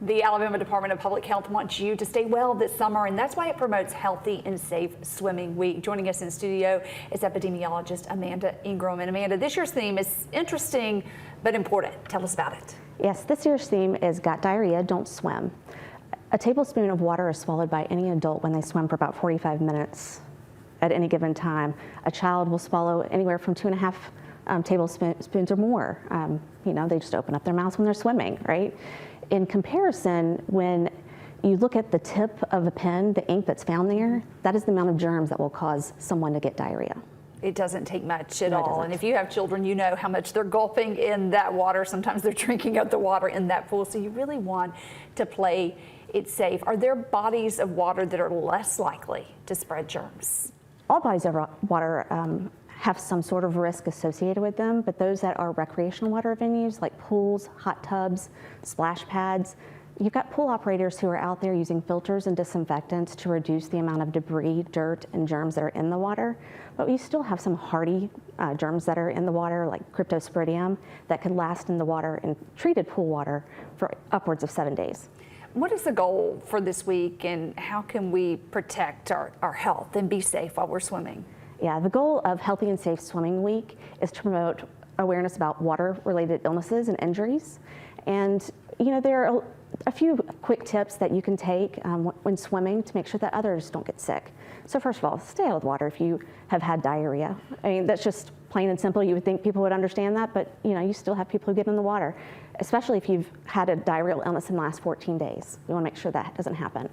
The Alabama Department of Public Health wants you to stay well this summer, and that's why it promotes Healthy and Safe Swimming Week. Joining us in studio is epidemiologist Amanda Ingram. And Amanda, this year's theme is interesting but important. Tell us about it. Yes, this year's theme is Got Diarrhea, Don't Swim. A tablespoon of water is swallowed by any adult when they swim for about 45 minutes at any given time. A child will swallow anywhere from 2.5 tablespoons or more. They just open up their mouths when they're swimming, right? In comparison, when you look at the tip of a pen, the ink that's found there, that is the amount of germs that will cause someone to get diarrhea. It doesn't take much at all. And if you have children, you know how much they're gulping in that water. Sometimes they're drinking out the water in that pool. So you really want to play it safe. Are there bodies of water that are less likely to spread germs? All bodies of water have some sort of risk associated with them, but those that are recreational water venues like pools, hot tubs, splash pads, you've got pool operators who are out there using filters and disinfectants to reduce the amount of debris, dirt, and germs that are in the water. But we still have some hardy germs that are in the water, like cryptosporidium, that can last in the water in treated pool water for upwards of 7 days. What is the goal for this week, and how can we protect our health and be safe while we're swimming? Yeah, the goal of Healthy and Safe Swimming Week is to promote awareness about water-related illnesses and injuries. And, there are a few quick tips that you can take when swimming to make sure that others don't get sick. So first of all, stay out of the water if you have had diarrhea. I mean, that's just plain and simple. You would think people would understand that, but, you still have people who get in the water, especially if you've had a diarrheal illness in the last 14 days. We want to make sure that doesn't happen.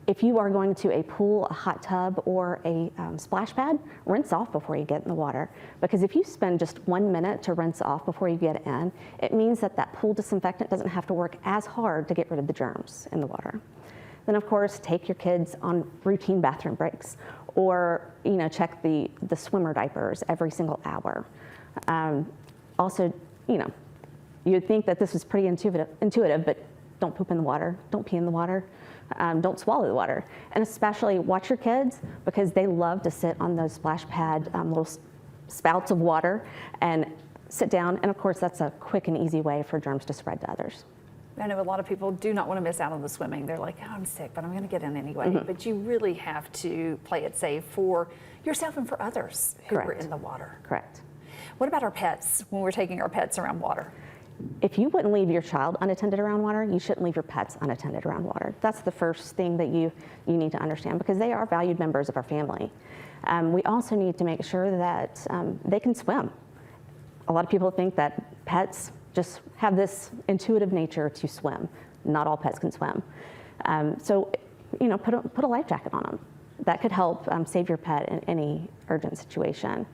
If you are going to a pool, a hot tub, or a splash pad, rinse off before you get in the water. Because if you spend just 1 minute to rinse off before you get in, it means that pool disinfectant doesn't have to work as hard to get rid of the germs in the water. Then, of course, take your kids on routine bathroom breaks, or check the swimmer diapers every single hour. Also, you'd think that this was pretty intuitive, but don't poop in the water, don't pee in the water. Don't swallow the water. And especially watch your kids, because they love to sit on those splash pad little spouts of water and sit down. And of course, that's a quick and easy way for germs to spread to others. I know a lot of people do not want to miss out on the swimming. They're like, oh, I'm sick, but I'm going to get in anyway. Mm-hmm. But you really have to play it safe for yourself and for others who are in the water. Correct. What about our pets when we're taking our pets around water? If you wouldn't leave your child unattended around water, you shouldn't leave your pets unattended around water. That's the first thing that you need to understand, because they are valued members of our family. We also need to make sure that they can swim. A lot of people think that pets just have this intuitive nature to swim. Not all pets can swim. So, put a life jacket on them. That could help save your pet in any urgent situation.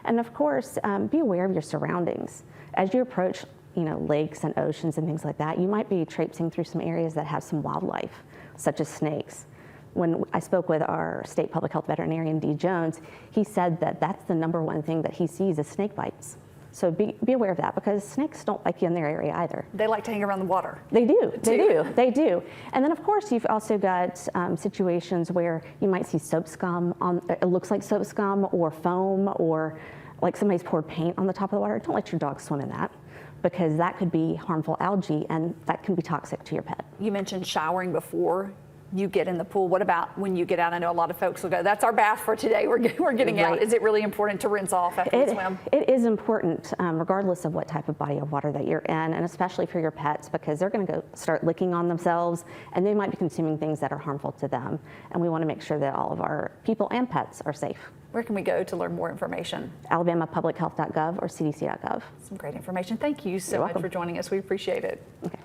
And of course, be aware of your surroundings. As you approach lakes and oceans and things like that, you might be traipsing through some areas that have some wildlife, such as snakes. When I spoke with our state public health veterinarian, D. Jones, he said that that's the #1 thing that he sees is snake bites. So be aware of that, because snakes don't like you in their area either. They like to hang around the water. They do. They do. And then, of course, you've also got situations where you might see soap scum it looks like soap scum or foam, or like somebody's poured paint on the top of the water. Don't let your dog swim in that, because that could be harmful algae, and that can be toxic to your pet. You mentioned showering before you get in the pool. What about when you get out? I know a lot of folks will go, that's our bath for today. We're getting out. Is it really important to rinse off after you swim? It is important, regardless of what type of body of water that you're in, and especially for your pets, because they're going to go start licking on themselves, and they might be consuming things that are harmful to them. And we want to make sure that all of our people and pets are safe. Where can we go to learn more information? AlabamaPublicHealth.gov or CDC.gov. Some great information. Thank you so much for joining us. We appreciate it. Okay.